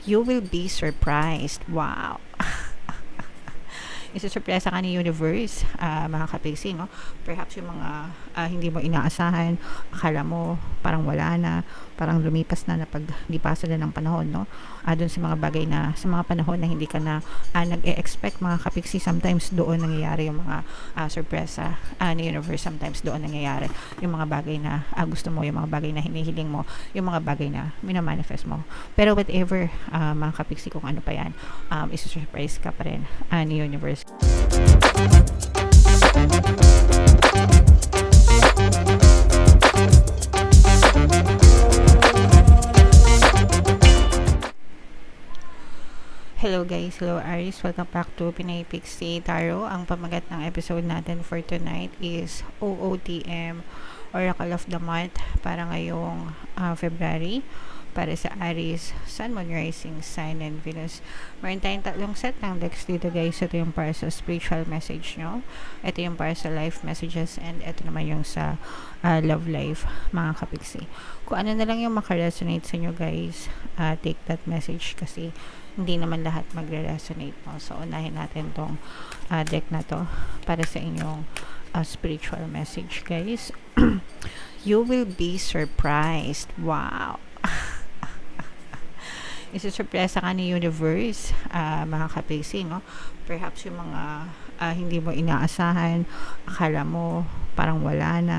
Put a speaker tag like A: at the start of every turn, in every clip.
A: You will be surprised. Wow. Isusurpresa ka ni universe, mga kapiksi, no? Perhaps yung mga hindi mo inaasahan, akala mo parang wala na, parang lumipas na paglipasan na ng panahon, no? Doon sa mga bagay na, sa mga panahon na hindi ka na nag-e-expect, mga kapiksi, sometimes doon nangyayari yung mga sorpresa ni universe, sometimes doon nangyayari yung mga bagay na gusto mo, yung mga bagay na hinihiling mo, yung mga bagay na minamanifest mo. Pero whatever, mga kapiksi, kung ano pa yan, isusurprise ka pa rin ni universe. Hello guys, hello Aries, welcome back to Pinay Pixie Tarot. Ang pamagat ng episode natin for tonight is OOTM, Oracle of the Month, para ngayong February, para sa Aries, Sun, Moon, Rising, Sign, and Venus. Meron tayong tatlong set ng decks dito guys. Ito yung para sa spiritual message nyo, ito yung para sa life messages, and ito naman yung sa love life, mga kapiksi. Kung ano na lang yung makaresonate sa inyo guys, take that message, kasi hindi naman lahat magre-resonate, no? So unahin natin tong deck na to para sa inyong spiritual message guys. You will be surprised. Wow. Isusurpresa ka ni universe, mga kapiksi, no? Perhaps yung mga hindi mo inaasahan, akala mo parang wala na,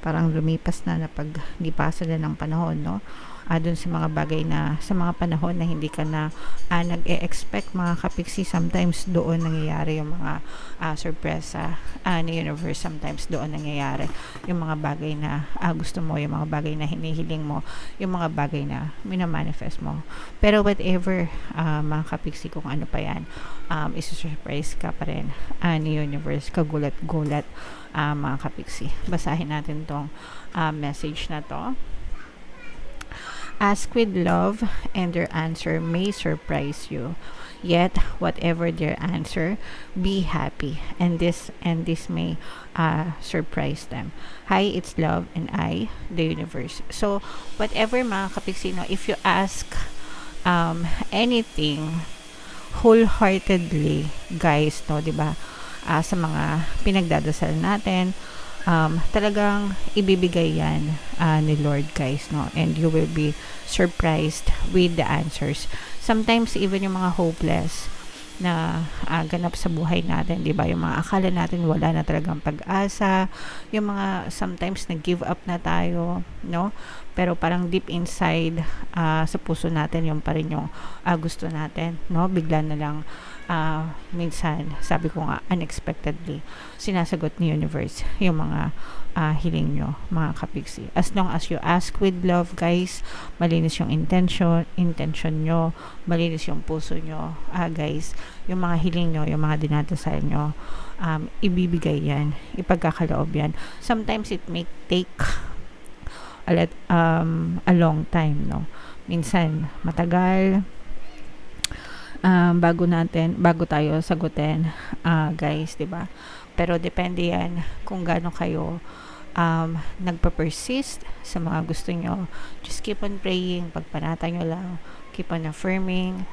A: parang lumipas na paglipasan na ng panahon, no? Doon sa mga bagay na, sa mga panahon na hindi ka na nag-e-expect, mga kapiksi, sometimes doon nangyayari yung mga sorpresa ni universe, sometimes doon nangyayari yung mga bagay na gusto mo, yung mga bagay na hinihiling mo, yung mga bagay na minamanifest mo. Pero whatever, mga kapiksi, kung ano pa yan, isusurprise ka pa rin ni universe, kagulat-gulat, mga kapiksi. Basahin natin tong message na to. Ask with love, and their answer may surprise you. Yet, whatever their answer, be happy, and this may surprise them. Hi, it's love, and I, the universe. So, whatever, mga kapiksi, no, if you ask anything wholeheartedly, guys, no, diba? Sa mga pinagdadasal natin, talagang ibibigay yan ni Lord guys, no? And you will be surprised with the answers. Sometimes even yung mga hopeless na ganap sa buhay natin, di ba? Yung mga akala natin wala na talagang pag-asa, yung mga sometimes nag-give up na tayo, no? Pero parang deep inside, sa puso natin, yung pa rin yung gusto natin, no? Bigla na lang, minsan, sabi ko nga, unexpectedly, sinasagot ni universe yung mga hiling nyo, mga kapiksi. As long as you ask with love, guys, malinis yung intention nyo, malinis yung puso nyo, guys, yung mga hiling nyo, yung mga dinadasal nyo, ibibigay yan, ipagkakaloob yan. Sometimes it may take a long time, no? Minsan, matagal, bago tayo sagutin, guys, 'di ba? Pero depende yan kung gaano kayo nagpa-persist sa mga gusto nyo. Just keep on praying, pagpanata nyo lang, keep on affirming,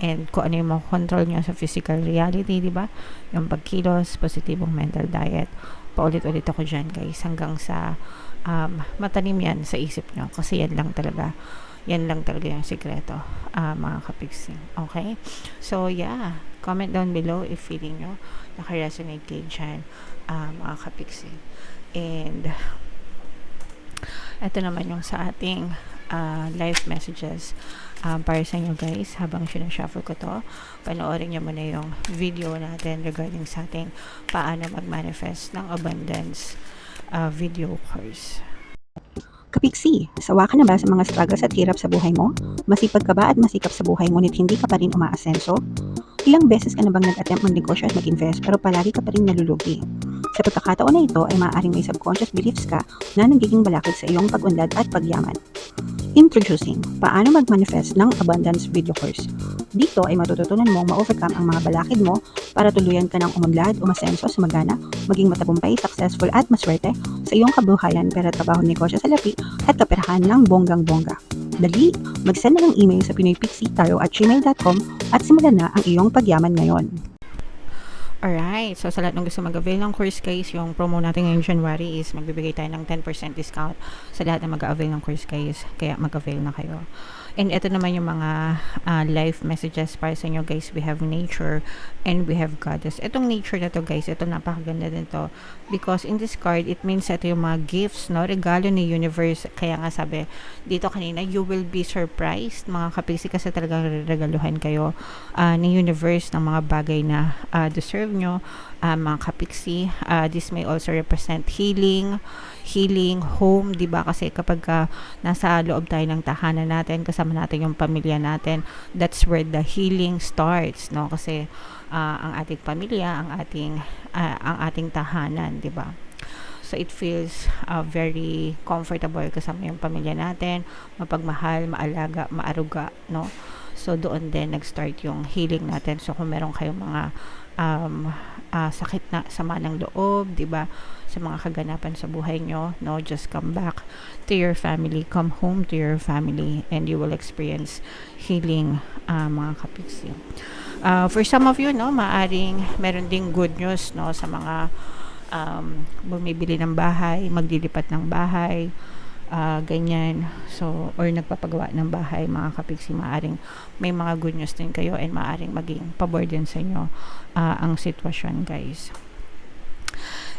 A: and kung ano yung control nyo sa physical reality, 'di ba? Yung pagkilos, positibong mental diet. Paulit-ulit ako dyan, guys, hanggang sa matanim yan sa isip nyo, kasi yan lang talaga yung sikreto, mga kapiksi. Okay? So, yeah. Comment down below if feeling nyo naka-resonate kayo dyan, mga kapiksi. And, ito naman yung sa ating live messages para sa inyo, guys. Habang sinashuffle ko to, panoorin nyo muna yung video natin regarding sa ating paano mag-manifest ng abundance video course.
B: Kapiksi, sawa ka na ba sa mga struggles at hirap sa buhay mo? Masipag ka ba at masikap sa buhay ngunit hindi ka pa rin umaasenso? Ilang beses ka na bang nag-attempt mag-negosyo at mag-invest pero palagi ka pa rin nalulugi? Sa pagkakataon na ito ay maaaring may subconscious beliefs ka na nagiging balakid sa iyong pag-unlad at pagyaman. Introducing, paano mag-manifest ng abundance video course. Dito ay matututunan mong ma-overcome ang mga balakid mo para tuluyan ka ng umunlad, umasenso, sumagana, maging matagumpay, successful at maswerte sa iyong kabuhayan, pera, trabaho, negosyo, salapi at kaperahan ng bonggang-bongga. Dali! Mag-send na ng email sa pinoypixietarot@gmail.com at simulan na ang iyong pagyaman ngayon.
A: Alright, so sa lahat ng gusto mag-avail ng course guys, yung promo natin ngayong January is magbibigay tayo ng 10% discount sa lahat na mag-avail ng course guys, kaya mag-avail na kayo. And ito naman yung mga live messages para sa inyo guys. We have nature and we have goddess. Itong nature na to guys, ito napakaganda din to because in this card, it means ito yung mga gifts, no? Regalo ni universe. Kaya nga sabi dito kanina, you will be surprised mga kapiksi kasi talagang regaluhan kayo ni universe ng mga bagay na deserve nyo, mga kapiksi. This may also represent healing, home, di ba? Kasi kapag nasa loob tayo ng tahanan natin, kasama natin yung pamilya natin, that's where the healing starts, no? Kasi ang ating pamilya, ang ating tahanan, di ba? So it feels very comfortable kasama yung pamilya natin, mapagmahal, maalaga, maaruga, no? So doon din nag-start yung healing natin. So kung meron kayong mga sakit na sama ng loob, 'di ba? Sa mga kaganapan sa buhay nyo, no, just come back to your family, come home to your family, and you will experience healing, mga kapiksi. For some of you, no, maaring meron ding good news, no, sa mga bumibili ng bahay, maglilipat ng bahay, ganyan. So, or nagpapagawa ng bahay, mga kapiksi, maaring may mga good news din kayo and maaring maging pabor din sa inyo ang sitwasyon, guys.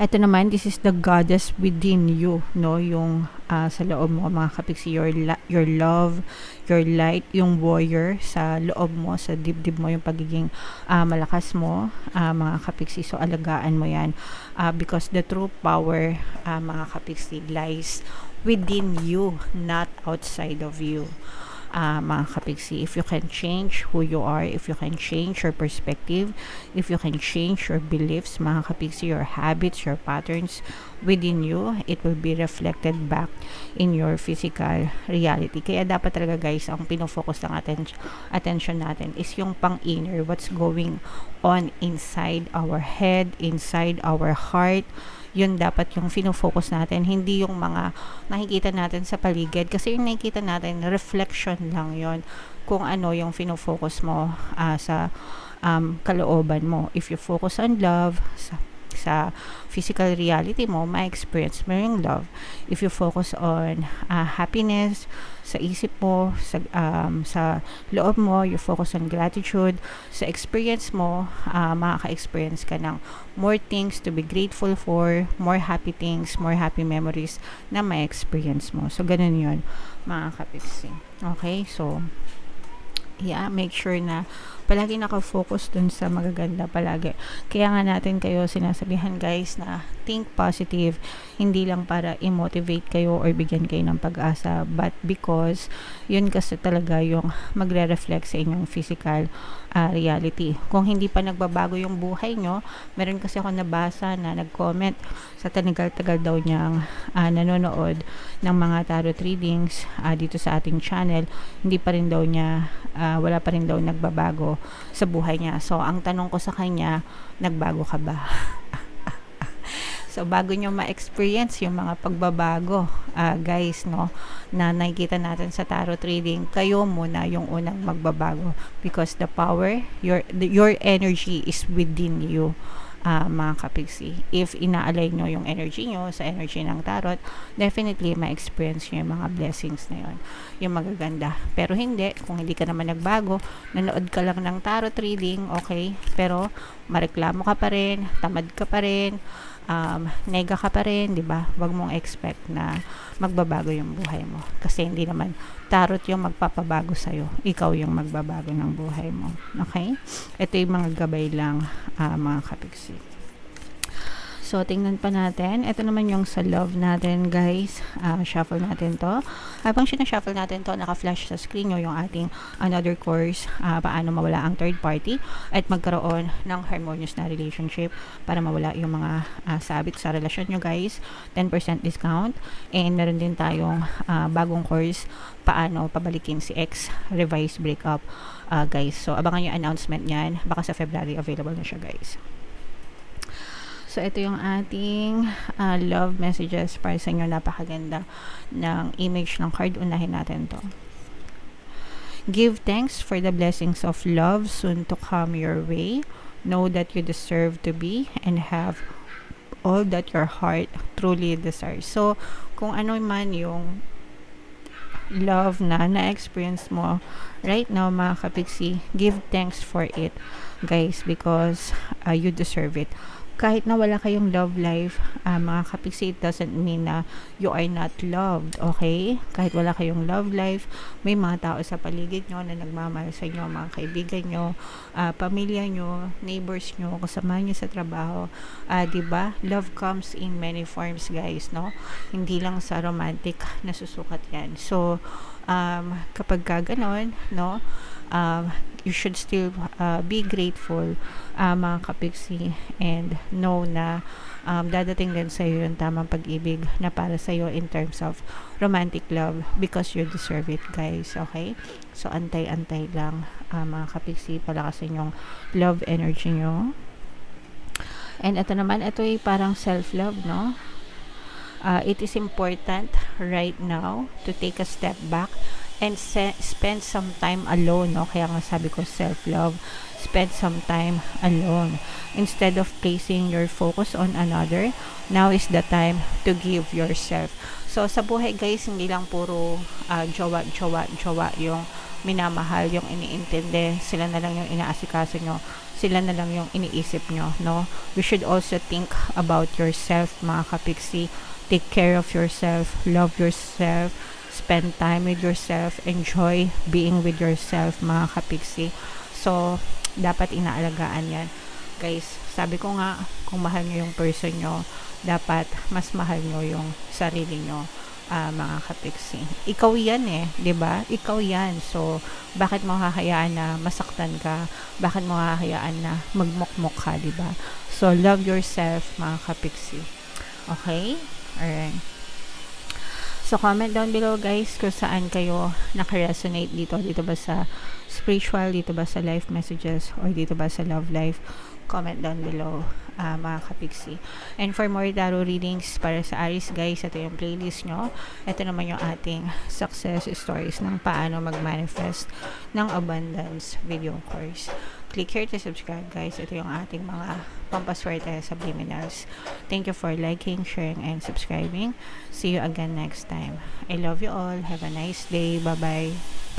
A: Ito naman, this is the goddess within you, no? Yung sa loob mo, mga kapiksi, your love, your light, yung warrior sa loob mo, sa dibdib mo, yung pagiging malakas mo, mga kapiksi. So, alagaan mo yan because the true power, mga kapiksi, lies within you, not outside of you. Mga kapiksi, if you can change who you are, if you can change your perspective, if you can change your beliefs, mga kapiksi, your habits, your patterns within you, it will be reflected back in your physical reality. Kaya dapat talaga guys, ang pinofocus ng attention natin is yung pang-inner, what's going on inside our head, inside our heart. Yun dapat yung finofocus natin, hindi yung mga nakikita natin sa paligid, kasi yung nakikita natin reflection lang yon kung ano yung finofocus mo sa kalooban mo. If you focus on love, sa physical reality mo, ma-experience mo yung love. If you focus on happiness sa isip mo, sa loob mo, you focus on gratitude, sa experience mo, makaka-experience ka ng more things to be grateful for, more happy things, more happy memories na ma-experience mo. So, ganun yun, mga kapiksi. Okay? So, yeah, make sure na palagi nakafocus dun sa magaganda palagi. Kaya nga natin kayo sinasabihan guys na think positive, hindi lang para i-motivate kayo or bigyan kayo ng pag-asa, but because yun kasi talaga yung magre-reflect sa inyong physical reality. Kung hindi pa nagbabago yung buhay nyo, meron kasi ako nabasa na nag-comment sa tagal-tagal daw niyang nanonood ng mga tarot readings dito sa ating channel, hindi pa rin daw niya wala pa rin daw nagbabago sa buhay niya. So, ang tanong ko sa kanya, nagbago ka ba? So, bago nyo ma-experience yung mga pagbabago, guys, no, na nakikita natin sa tarot reading, kayo muna yung unang magbabago because the power, your energy is within you. Mga kapiksi, if inaalay nyo yung energy nyo sa energy ng tarot, definitely ma-experience nyo yung mga blessings na yun, yung magaganda. Pero hindi, kung hindi ka naman nagbago, nanood ka lang ng tarot reading, okay, pero mareklamo ka pa rin, tamad ka pa rin, nega ka pa rin, di ba? Wag mong expect na magbabago yung buhay mo kasi hindi naman tarot yung magpapabago sa'yo, ikaw yung magbabago ng buhay mo. Okay? Ito yung mga gabay lang, mga kapiksi. So, tingnan pa natin. Ito naman yung sa love natin, guys. Shuffle natin to. Habang sinashuffle natin to, naka-flash sa screen nyo yung ating another course, paano mawala ang third party at magkaroon ng harmonious na relationship para mawala yung mga sabit sa relasyon nyo, guys. 10% discount. And meron din tayong bagong course, paano pabalikin si ex, revised breakup, guys. So, abangan yung announcement niyan. Baka sa February available na siya, guys. So, ito yung ating love messages para sa inyo. Napakaganda ng image ng card. Unahin natin to. Give thanks for the blessings of love soon to come your way. Know that you deserve to be and have all that your heart truly desires. So, kung ano man yung love na na-experience mo right now, mga kapiksi, give thanks for it, guys, because you deserve it. Kahit na wala kayong love life, mga kapiksi, it doesn't mean na you are not loved, okay? Kahit wala kayong love life, may mga tao sa paligid nyo na nagmamahal sa inyo, mga kaibigan nyo, pamilya nyo, neighbors nyo, kasama nyo sa trabaho. Diba? Love comes in many forms, guys, no? Hindi lang sa romantic na susukat yan. So, kapag ganon, no? You should still be grateful, mga kapiksi, and know na dadating din sa iyo yung tamang pag-ibig na para sa iyo in terms of romantic love, because you deserve it, guys, okay? So antay-antay lang, mga kapiksi, palakasin yung love energy nyo. And ito naman, ito ay parang self-love, no? It is important right now to take a step back and spend some time alone, no? Kaya nga sabi ko self-love, spend some time alone instead of placing your focus on another. Now is the time to give yourself. So sa buhay, guys, hindi lang puro jowa yung minamahal, yung iniintindi, sila na lang yung inaasikaso nyo, sila na lang yung iniisip nyo, no? You should also think about yourself, mga kapiksi. Take care of yourself, love yourself, spend time with yourself, enjoy being with yourself, mga kapiksi. So, dapat inaalagaan yan, guys. Sabi ko nga, kung mahal nyo yung person nyo, dapat mas mahal nyo yung sarili nyo, mga kapiksi. Ikaw yan eh, 'di ba? Ikaw yan. So, bakit mo hahayaan na masaktan ka? Bakit mo hahayaan na magmukmok ka, 'di ba? So, love yourself, mga kapiksi. Okay? Alright. So, comment down below, guys, kung saan kayo nakaresonate dito ba sa spiritual, dito ba sa life messages, or dito ba sa love life. Comment down below, mga kapiksi. And for more tarot readings para sa Aries, guys, ito yung playlist nyo. Ito naman yung ating success stories ng paano mag-manifest ng abundance video course. Click here to subscribe, guys. Ito yung ating mga pampaswerte sa Subliminals. Thank you for liking, sharing, and subscribing. See you again next time. I love you all. Have a nice day. Bye-bye.